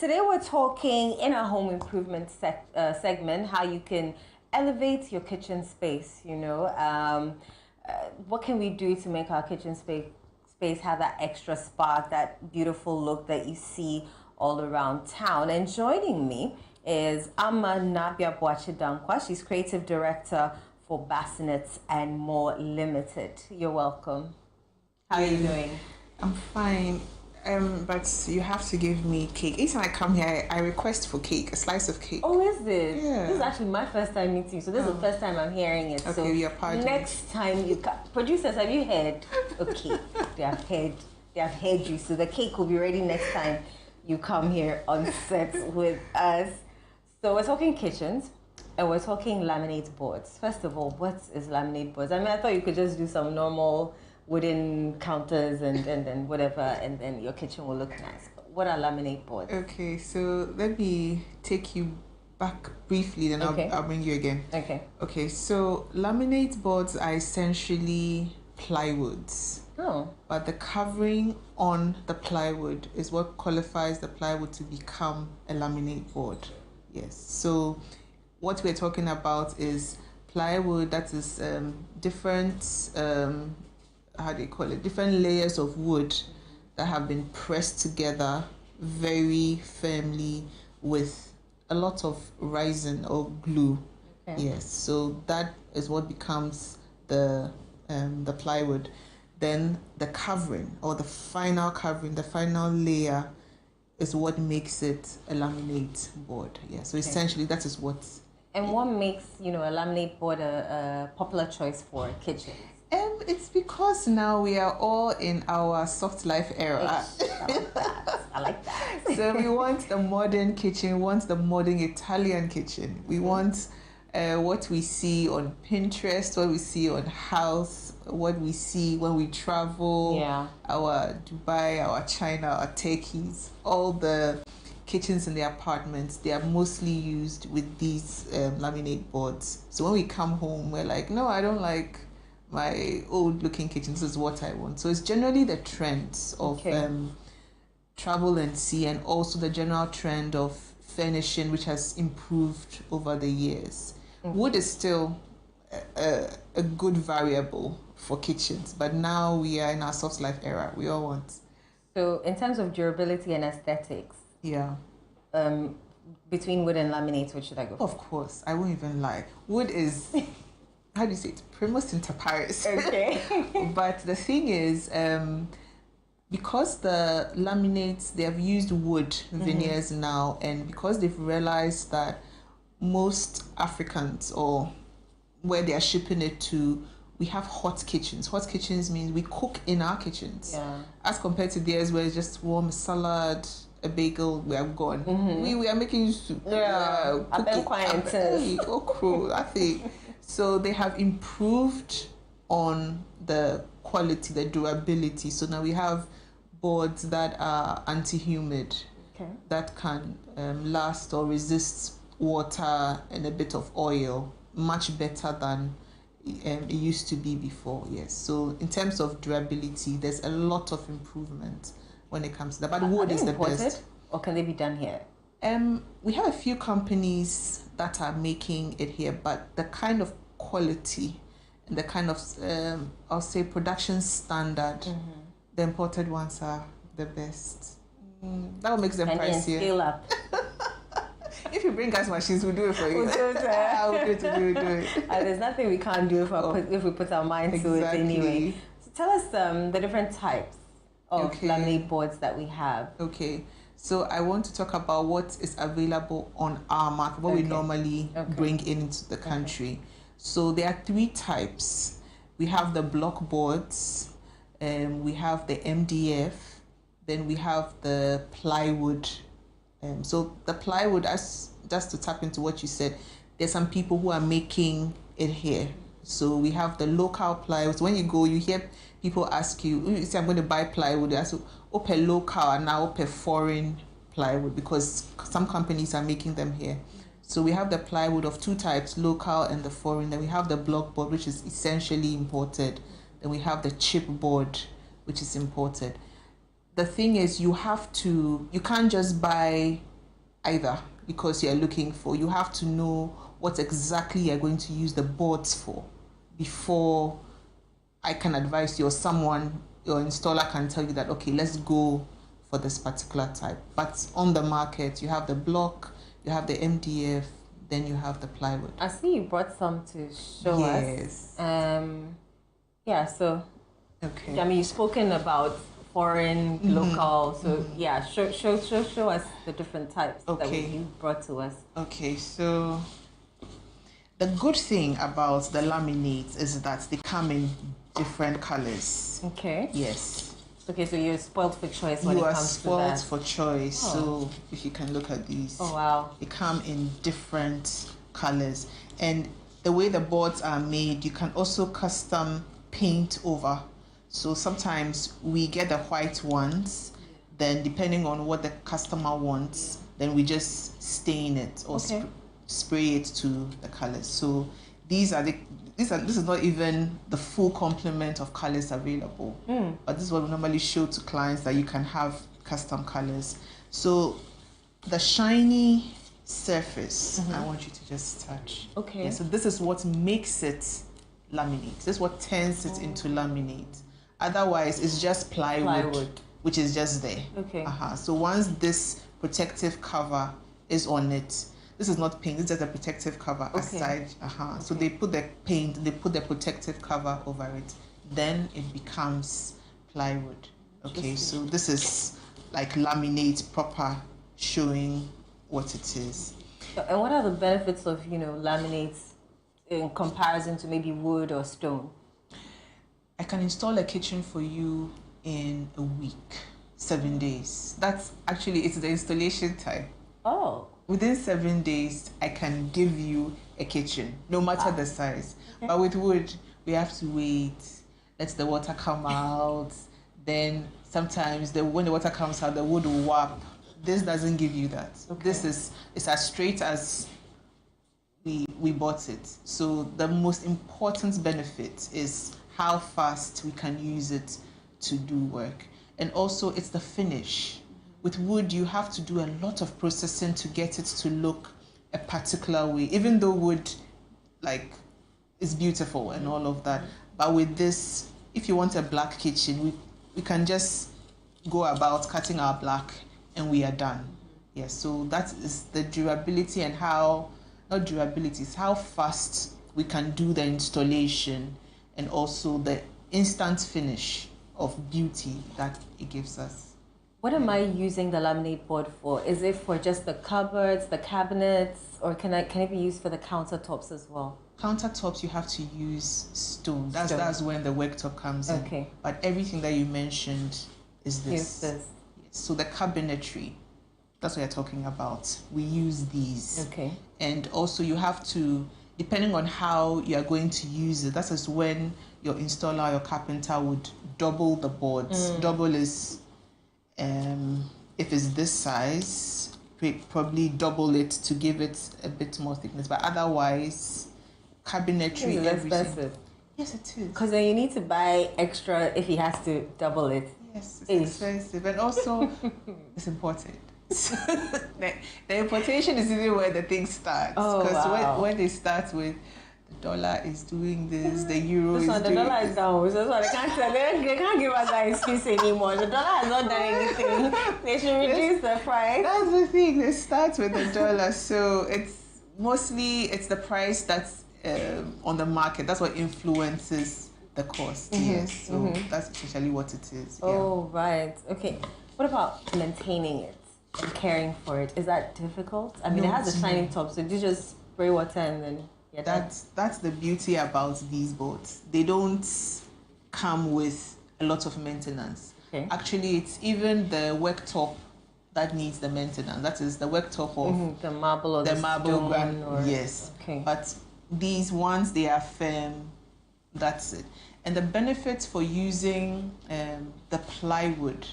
Today we're talking in our home improvement segment how you can elevate your kitchen space. What can we do to make our kitchen space have that extra spark, that beautiful look that you see all around town? And joining me is Amma Nabia Boachidankwa. She's creative director for Bassinets and More Limited. You're welcome. How are you doing? I'm fine. But you have to give me cake. Each time I come here, I request for cake, a slice of cake. Oh, is this? Yeah. This is actually my first time meeting you, so this is the first time I'm hearing it. Okay, so you're pardoned. Next time you come, producers, have you heard? Okay, they have heard you. So the cake will be ready next time you come here on set with us. So we're talking kitchens and we're talking laminate boards. First of all, what is laminate boards? I mean, I thought you could just do some normal wooden counters and then whatever, and then your kitchen will look nice. But what are laminate boards? Okay, so let me take you back briefly, then I'll bring you again. Okay, so laminate boards are essentially plywoods. Oh. But the covering on the plywood is what qualifies the plywood to become a laminate board. Yes, so what we're talking about is plywood that is different how do you call it, different layers of wood that have been pressed together very firmly with a lot of resin or glue. Okay. Yes, so that is what becomes the plywood. Then the covering, or the final covering, the final layer, is what makes it a laminate board. Yeah, so essentially that is what. And what makes a laminate board a popular choice for kitchens? It's because now we are all in our soft life era. I like that. So we want the modern kitchen, we want the modern Italian kitchen. We want what we see on Pinterest, what we see on House, what we see when we travel. Yeah. Our Dubai, our China, our Turkeys, all the kitchens in the apartments, they are mostly used with these laminate boards. So when we come home, we're like, no, I don't like my old looking kitchen, this is what I want. So it's generally the trends of travel and see, and also the general trend of furnishing, which has improved over the years. Wood is still a good variable for kitchens, but now we are in our soft life era. We all want. So in terms of durability and aesthetics, yeah, between wood and laminate, which should I go for? Of course, I won't even lie. Wood is how do you say it? Primus inter pares. Okay. But the thing is, because the laminates, they have used wood veneers now, and because they've realized that most Africans, or where they are shipping it to, we have hot kitchens. Hot kitchens means we cook in our kitchens. Yeah. As compared to theirs where it's just warm a salad, a bagel, we are gone. We are making soup. Yeah. I think. So they have improved on the quality, the durability. So now we have boards that are anti-humid, that can last or resist water and a bit of oil much better than it used to be before. Yes. So in terms of durability, there's a lot of improvement when it comes to that. But wood is the best. Or can they be done here? We have a few companies that are making it here, but the kind of quality and the kind of I'll say production standard, the imported ones are the best. That will make them pricier. Scale up. If you bring us machines, we'll do it for you. We'll do it. We'll do it. There's nothing we can't do if we put our mind to it anyway. So tell us the different types of laminate boards that we have. Okay. So I want to talk about what is available on our market, what we normally bring into the country. So there are three types. We have the block boards, we have the MDF, then we have the plywood. So the plywood, just to tap into what you said, there's some people who are making it here. So we have the local plywood. So when you go, you hear people ask you say, I'm going to buy plywood. They ask you, open local and now open foreign plywood, because some companies are making them here. So we have the plywood of two types, local and the foreign. Then we have the block board, which is essentially imported. Then we have the chipboard, which is imported. The thing is, you can't just buy either, because you're looking for, you have to know what exactly you're going to use the boards for before I can advise you, or someone, your installer can tell you that, okay, let's go for this particular type. But on the market, you have the block, you have the MDF, then you have the plywood. I see you brought some to show us. Yeah, so, okay. I mean, you've spoken about foreign, local, so yeah, show us the different types that you brought to us. Okay, so the good thing about the laminates is that they come in different colors. Okay. Yes. Okay, so you're spoiled for choice when it comes to that. You are spoiled for choice. So if you can look at these. Oh, wow. They come in different colors. And the way the boards are made, you can also custom paint over. So sometimes we get the white ones, then depending on what the customer wants, then we just stain it or spray it to the colors. So this is not even the full complement of colors available, but this is what we normally show to clients, that you can have custom colors. So the shiny surface, I want you to just touch. Okay. Yeah, so this is what makes it laminate. This is what turns it into laminate. Otherwise, it's just plywood, which is just there. Okay. So once this protective cover is on it, this is not paint, it's just a protective cover aside. So they put the paint, they put the protective cover over it, then it becomes plywood. Okay, so this is like laminate proper, showing what it is. And what are the benefits of, laminates in comparison to maybe wood or stone? I can install a kitchen for you in a week, 7 days. That's actually, it's the installation time. Oh. Within 7 days, I can give you a kitchen, no matter the size. Okay. But with wood, we have to wait, let the water come out. Then sometimes when the water comes out, the wood will warp. This doesn't give you that. Okay. It's as straight as we bought it. So the most important benefit is how fast we can use it to do work. And also it's the finish. With wood, you have to do a lot of processing to get it to look a particular way, even though wood is beautiful and all of that. But with this, if you want a black kitchen, we can just go about cutting our black and we are done. Yes, so that is the durability and not durability, it's how fast we can do the installation, and also the instant finish of beauty that it gives us. What am I using the laminate board for? Is it for just the cupboards, the cabinets, or can it be used for the countertops as well? Countertops, you have to use stone. That's when the worktop comes in. Okay. But everything that you mentioned is this. Use this. Yes. So the cabinetry, that's what you're talking about. We use these. Okay. And also you have to, depending on how you are going to use it, that is when your installer, your carpenter would double the boards. Double is, if it's this size, probably double it to give it a bit more thickness. But otherwise, cabinetry, everything. Expensive. Yes, it is. Because then you need to buy extra if he has to double it. Yes, it's expensive. And also, it's important. The importation is even where the thing starts. Because when they start with the dollar is doing this, the euro is doing this. The dollar is down. So they can't give us that excuse anymore. The dollar has not done anything. They should reduce the price. That's the thing. They start with the dollar. So it's the price that's on the market. That's what influences the cost. Yes. So that's essentially what it is. Oh, right. Okay. What about maintaining it and caring for it? Is that difficult? I mean, it has a shining top, so you just spray water and then that's the beauty about these boards. They don't come with a lot of maintenance. Okay. Actually, it's even the worktop that needs the maintenance. That is the worktop of the marble or the marble stone. Yes. Okay. But these ones, they are firm. That's it. And the benefits for using the plywood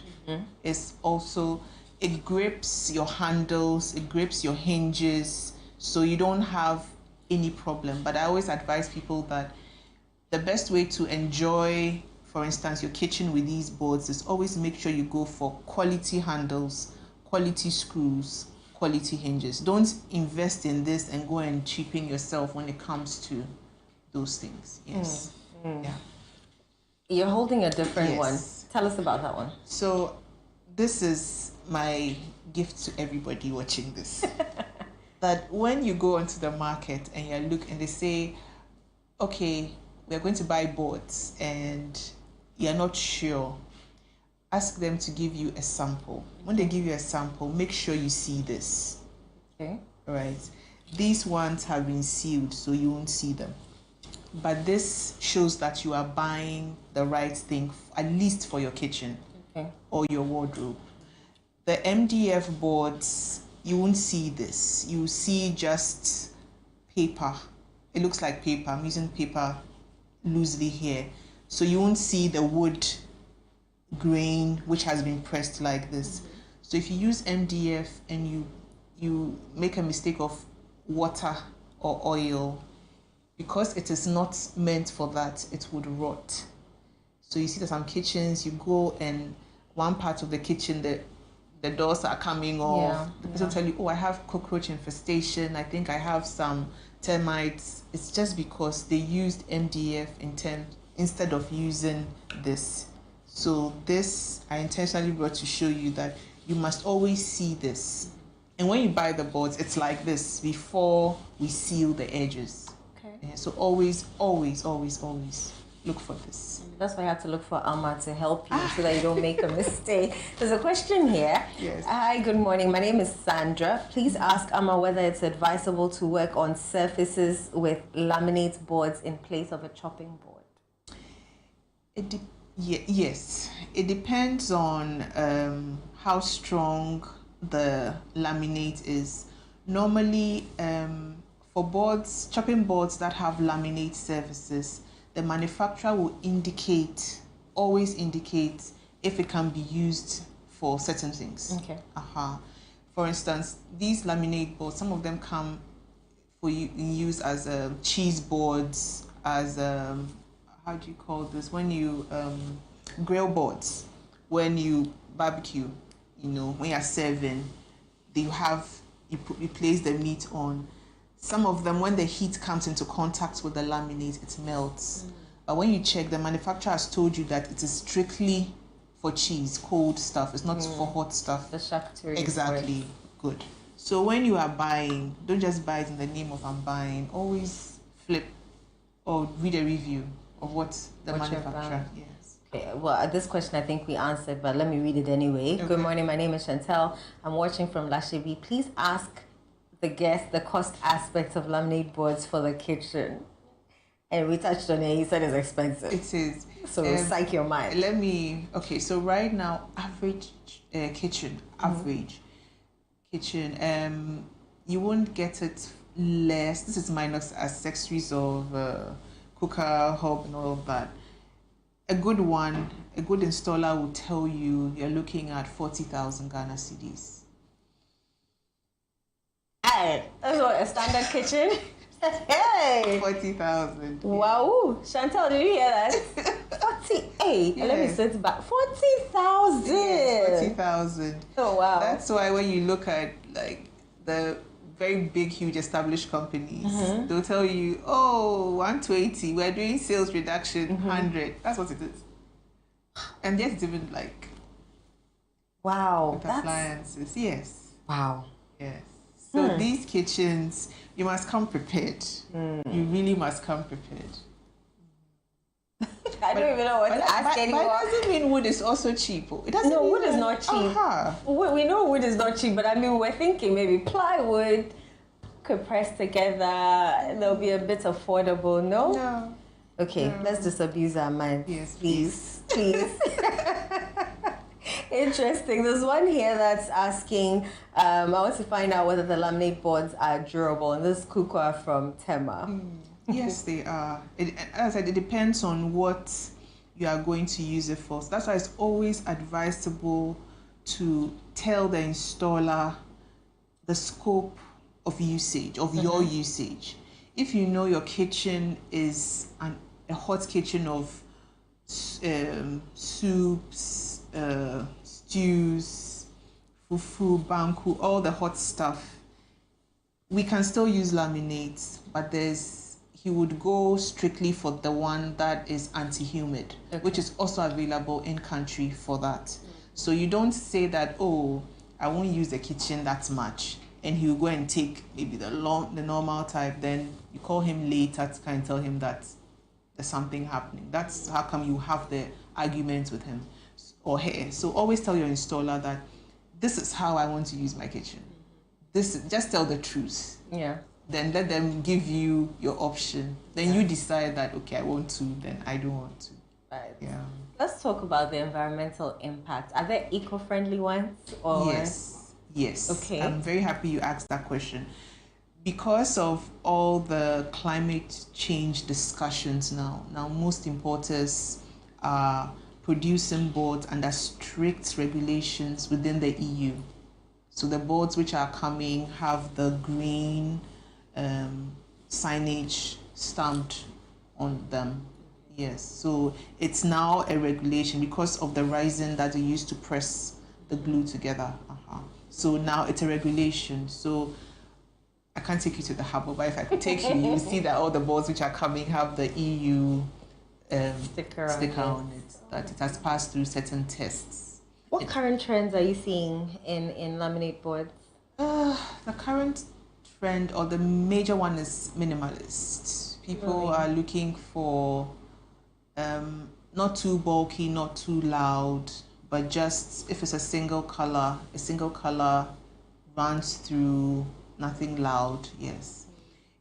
is also, it grips your handles, it grips your hinges, so you don't have any problem. But I always advise people that the best way to enjoy, for instance, your kitchen with these boards is always make sure you go for quality handles, quality screws, quality hinges. Don't invest in this and go and cheapen yourself when it comes to those things. Yes. Yeah. You're holding a different one. Yes. Tell us about that one. So this is my gift to everybody watching this. That when you go onto the market and you look and they say, okay, we're going to buy boards and you're not sure, ask them to give you a sample. When they give you a sample, make sure you see this. Okay. Right. These ones have been sealed, so you won't see them. But this shows that you are buying the right thing, at least for your kitchen or your wardrobe. The MDF boards, you won't see this. You see just paper. It looks like paper. I'm using paper loosely here. So you won't see the wood grain which has been pressed like this. So if you use MDF and you make a mistake of water or oil, because it is not meant for that, it would rot. So you see that some kitchens, you go and one part of the kitchen, the doors are coming off. The person tell you, oh, I have cockroach infestation. I think I have some termites. It's just because they used MDF instead of using this. So this, I intentionally brought to show you that you must always see this. And when you buy the boards, it's like this before we seal the edges. Okay. So always, always, always, always look for this. That's why I had to look for Alma to help you so that you don't make a mistake. There's a question here. Yes. Hi, good morning. My name is Sandra. Please ask Alma whether it's advisable to work on surfaces with laminate boards in place of a chopping board. Yes. It depends on how strong the laminate is. Normally, for boards, chopping boards that have laminate surfaces, the manufacturer will always indicate if it can be used for certain things. Okay. For instance, these laminate boards, some of them come for use as cheese boards, as how do you call this? When you grill boards, when you barbecue, when you're serving, you place the meat on. Some of them, when the heat comes into contact with the laminate, it melts. But when you check, the manufacturer has told you that it is strictly for cheese, cold stuff. It's not for hot stuff. The charcuterie. Exactly. Good. So when you are buying, don't just buy it in the name of I'm buying. Always flip or read a review of what manufacturer. Yes. Okay. Well, this question I think we answered, but let me read it anyway. Okay. Good morning. My name is Chantel. I'm watching from Lashebi. Please ask the guest the cost aspects of laminate boards for the kitchen. And we touched on it. He said it's expensive. It is. So psych your mind. So right now, average kitchen, you won't get it less. This is minus accessories of cooker, hob, and all of that. A good installer will tell you you're looking at 40,000 Ghana cedis. That's what a standard kitchen. Hey, 40,000. Wow, Chantal, did you hear that? 48. Yes. Let me sit back. 40,000. Yes, 40,000. Oh wow. That's why when you look at like the very big, huge established companies, they'll tell you, oh, 120. We're doing sales reduction 100. That's what it is. And yet it's even like wow. With appliances. Yes. Wow. Yes. So these kitchens, you must come prepared. You really must come prepared. I don't even know what to ask anymore. But it doesn't mean wood is also cheap. It doesn't mean wood that, is not cheap. We know wood is not cheap, but I mean, we're thinking maybe plywood could press together and there'll be a bit affordable, no? No. Okay, let's just abuse our minds. Yes, please. Interesting. There's one here that's asking, I want to find out whether the laminate boards are durable. And this is Kukwa from Tema. Yes, they are. As I said, it depends on what you are going to use it for. So that's why it's always advisable to tell the installer the scope of usage, of your usage. If you know your kitchen is a hot kitchen of soups, stews, fufu, banku, all the hot stuff, we can still use laminate, but he would go strictly for the one that is anti-humid, which is also available in country for that. So you don't say that, oh, I won't use the kitchen that much, and he'll go and take maybe the normal type. Then you call him later to kind of tell him that there's something happening. That's how come you have the argument with him or her. So always tell your installer that this is how I want to use my kitchen. Just tell the truth. Yeah. Then let them give you your option. Then you decide that, okay, I want to, then I don't want to. Right. Yeah. Let's talk about the environmental impact. Are there eco-friendly ones? Or? Yes. Okay. I'm very happy you asked that question. Because of all the climate change discussions now most importers are producing boards under strict regulations within the EU. So the boards which are coming have the green signage stamped on them. Yes, so it's now a regulation because of the resin that they used to press the glue together. So now it's a regulation. So I can't take you to the harbor, but if I could take you, you see that all the boards which are coming have the EU sticker on it, that it has passed through certain tests. What current trends are you seeing in laminate boards? The current trend, or the major one, is minimalist. People are looking for not too bulky, not too loud, but just if it's a single color runs through, nothing loud. Yes.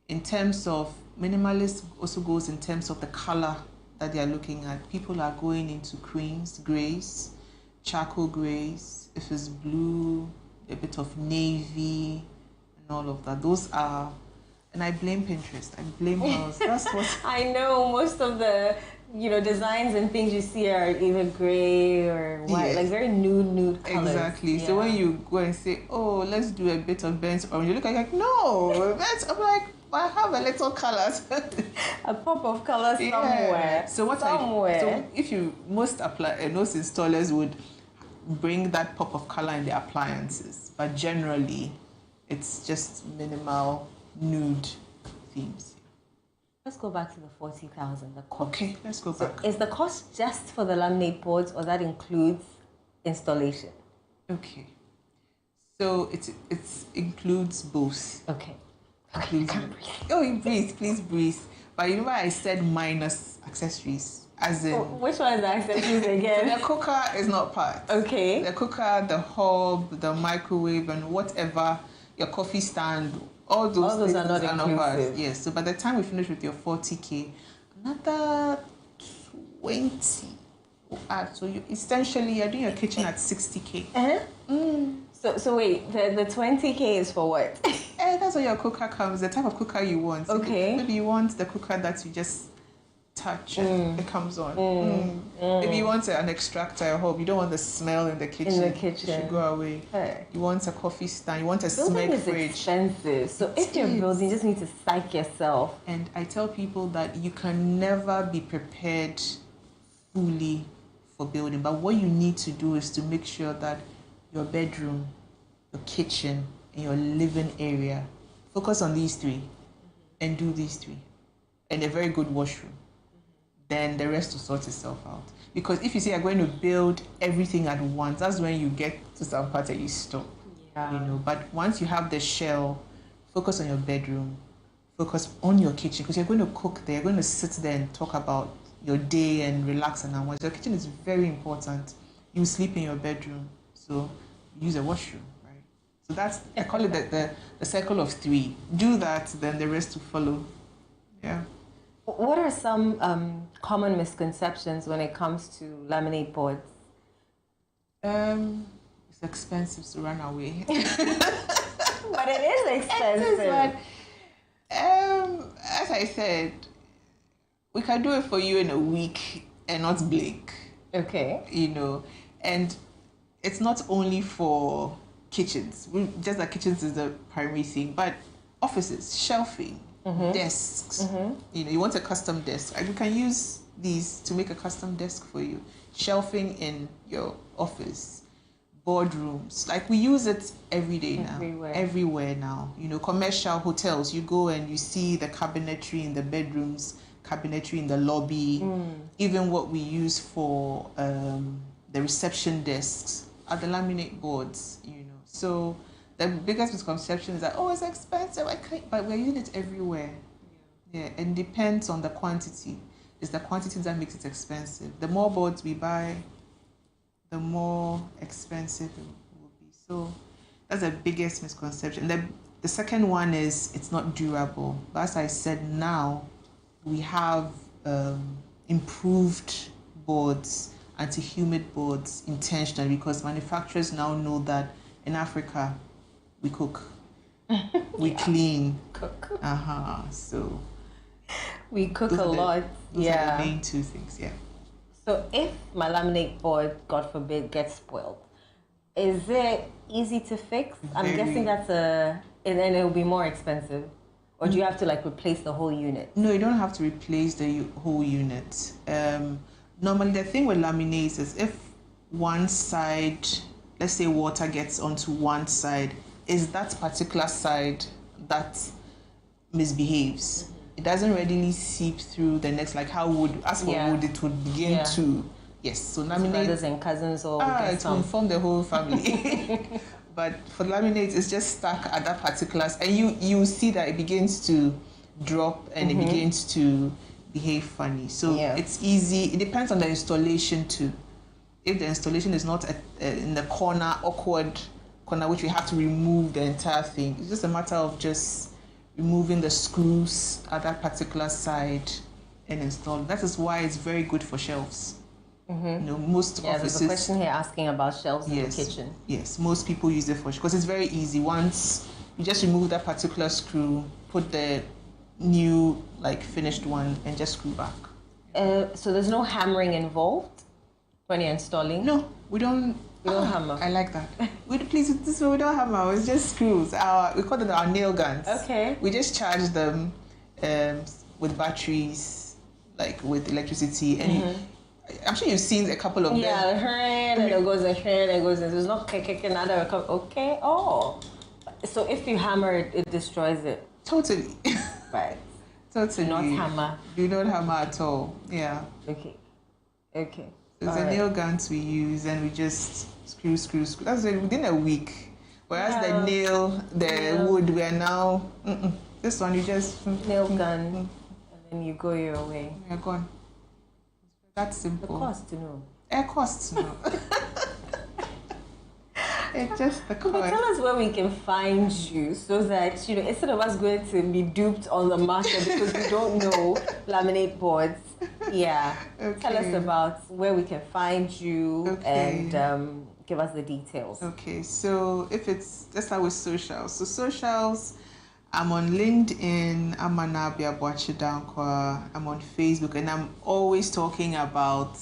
In terms of minimalist, also goes in terms of the color that they are looking at. People are going into creams, grays, charcoal grays. If it's blue, a bit of navy, and all of that. Those are, and I blame Pinterest. I blame house. That's what I know. Most of the designs and things you see are either gray or white, like very nude colors. Exactly. Yeah. So when you go and say, oh, let's do a bit of burnt orange, you look like no, I'm like, I have a little color. A pop of color somewhere. So so if most installers would bring that pop of color in the appliances, but generally it's just minimal nude themes. Let's go back to the 40,000. The cost. Okay, let's go back. Is the cost just for the laminate boards, or that includes installation? Okay, so it includes both. Okay. Please breathe. Please breathe. But you know why I said minus accessories? As in, which one is the accessories again? The cooker is not part. Okay. The cooker, the hob, the microwave, and whatever, your coffee stand, all those are not inclusive. Yes. So by the time we finish with your 40K, another 20 will add. So essentially you're doing your kitchen at 60K. So wait, the 20K is for what? That's where your cooker comes, the type of cooker you want. Okay. Maybe you want the cooker that you just touch and it comes on. Maybe you want an extractor or hob. You don't want the smell in the kitchen. It should go away. Hey. You want a coffee stand. You want a smeg fridge. Building is expensive. So if you're building, you just need to psych yourself. And I tell people that you can never be prepared fully for building. But what you need to do is to make sure that your bedroom, your kitchen, and your living area, focus on these three and do these three. And a very good washroom. Then the rest will sort itself out. Because if you say you're going to build everything at once, that's when you get to some part that you stop. Yeah. But once you have the shell, focus on your bedroom, focus on your kitchen, because you're going to cook there, you're going to sit there and talk about your day and relax and unwind. Your kitchen is very important. You sleep in your bedroom, so use a washroom, right? So that's, I call it the cycle of three. Do that, then the rest will follow. Yeah. What are some common misconceptions when it comes to laminate boards? It's expensive to run away. But it is expensive. As I said, we can do it for you in a week and not blink. Okay. And it's not only for kitchens. Just that kitchens is the primary thing, but offices, shelving, desks. You want a custom desk. We can use these to make a custom desk for you. Shelving in your office, boardrooms. Like we use it every day now. Everywhere now. You know, commercial hotels, you go and you see the cabinetry in the bedrooms, cabinetry in the lobby, even what we use for the reception desks are the laminate boards, you know. So the biggest misconception is that, oh, it's expensive, but we're using it everywhere. Yeah, and depends on the quantity. It's the quantity that makes it expensive. The more boards we buy, the more expensive it will be. So that's the biggest misconception. The second one is it's not durable. But as I said, now we have improved boards, anti-humid boards intentionally, because manufacturers now know that in Africa we cook, we clean. Cook. So we cook a lot. Those are the main two things. Yeah. So if my laminate board, God forbid, gets spoiled, is it easy to fix? I'm guessing that's and then it will be more expensive. Or do you have to like replace the whole unit? No, you don't have to replace the whole unit. Normally the thing with laminates is if one side, let's say water gets onto one side, is that particular side that misbehaves. It doesn't readily seep through the next, like how wood, as for wood, it would begin to, yes. So laminate, brothers and cousins all it will inform the whole family. But for laminate, it's just stuck at that particular, and you see that it begins to drop and it begins to behave funny. So it's easy. It depends on the installation too. If the installation is not in the awkward corner, which we have to remove the entire thing, it's just a matter of just removing the screws at that particular side and install. That is why it's very good for shelves. You know, most offices. There's a question here asking about shelves in the kitchen. Yes, most people use it for, because it's very easy. Once you just remove that particular screw, put the new like finished one, and just screw back. So there's no hammering involved when you're installing? No, we don't. We don't hammer. I like that. Please, this way we don't hammer. It's just screws. We call them our nail guns. Okay. We just charge them with batteries, like with electricity, and I'm sure you've seen a couple of them. Yeah, and it goes and it goes. There's no another. Okay. Oh, so if you hammer it, it destroys it. Totally. Right. Totally. Do not hammer. Do not hammer at all. Yeah. Okay. There's a nail guns we use, and we just screw. That's it, within a week. Whereas the wood, we are now, this one you just... Nail gun, and then you go your way. You're gone. That's simple. The cost to know. Costs to know. It's just the cost. But tell us where we can find you, so that, you know, instead of us going to be duped on the market because we don't know laminate boards. Yeah. Okay. Tell us about where we can find you and give us the details. Okay, so let's start with socials. So socials, I'm on LinkedIn, I'm Anabia Boachidankwa, I'm on Facebook, and I'm always talking about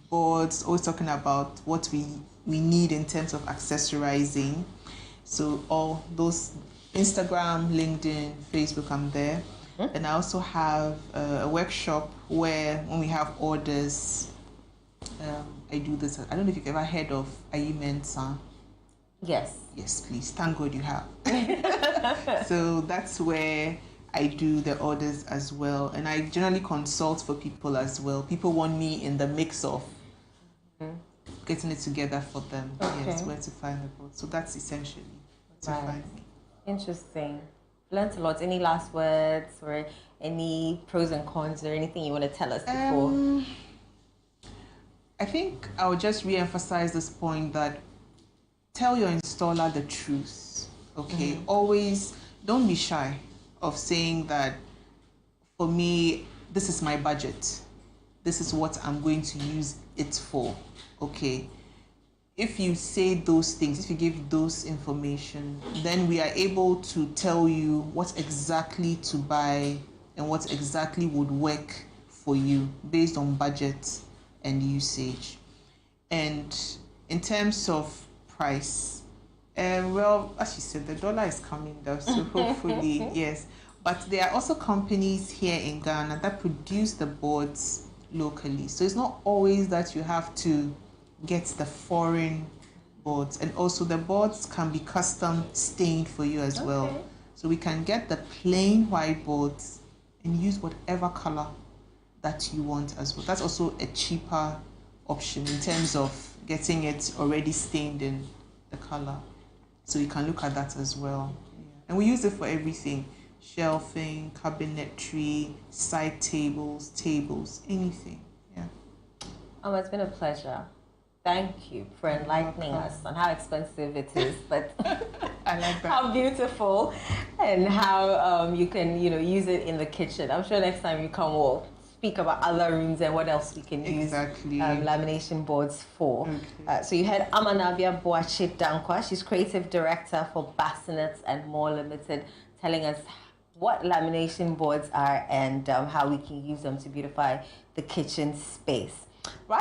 boards, always talking about what we need in terms of accessorizing. So all those, Instagram, LinkedIn, Facebook, I'm there. And I also have a workshop where when we have orders, I do this. I don't know if you've ever heard of Mensa. Yes. Yes, please. Thank God you have. So that's where I do the orders as well. And I generally consult for people as well. People want me in the mix of getting it together for them. Okay. Yes, where to find the board. So that's essentially where to find me. Interesting. Learned a lot. Any last words or any pros and cons or anything you want to tell us before? I think I would just re-emphasize this point that tell your installer the truth. Okay, always don't be shy of saying that for me, this is my budget. This is what I'm going to use it for. Okay. If you say those things, if you give those information, then we are able to tell you what exactly to buy and what exactly would work for you based on budget and usage. And in terms of price, well, as you said, the dollar is coming down, so hopefully, yes. But there are also companies here in Ghana that produce the boards locally. So it's not always that you have to get the foreign boards. And also the boards can be custom stained for you as well. So we can get the plain white boards and use whatever color that you want as well. That's also a cheaper option in terms of getting it already stained in the color. So you can look at that as well. Yeah. And we use it for everything: shelving, cabinetry, side tables, anything. Yeah. Oh, it's been a pleasure. Thank you for enlightening us on how expensive it is, but I like that. how beautiful, and how you can use it in the kitchen. I'm sure next time you come, we'll speak about other rooms and what else we can use lamination boards for. So you had Amanavia Boache Dankwa. She's creative director for Bassinets and More Limited, telling us what lamination boards are and how we can use them to beautify the kitchen space. Right.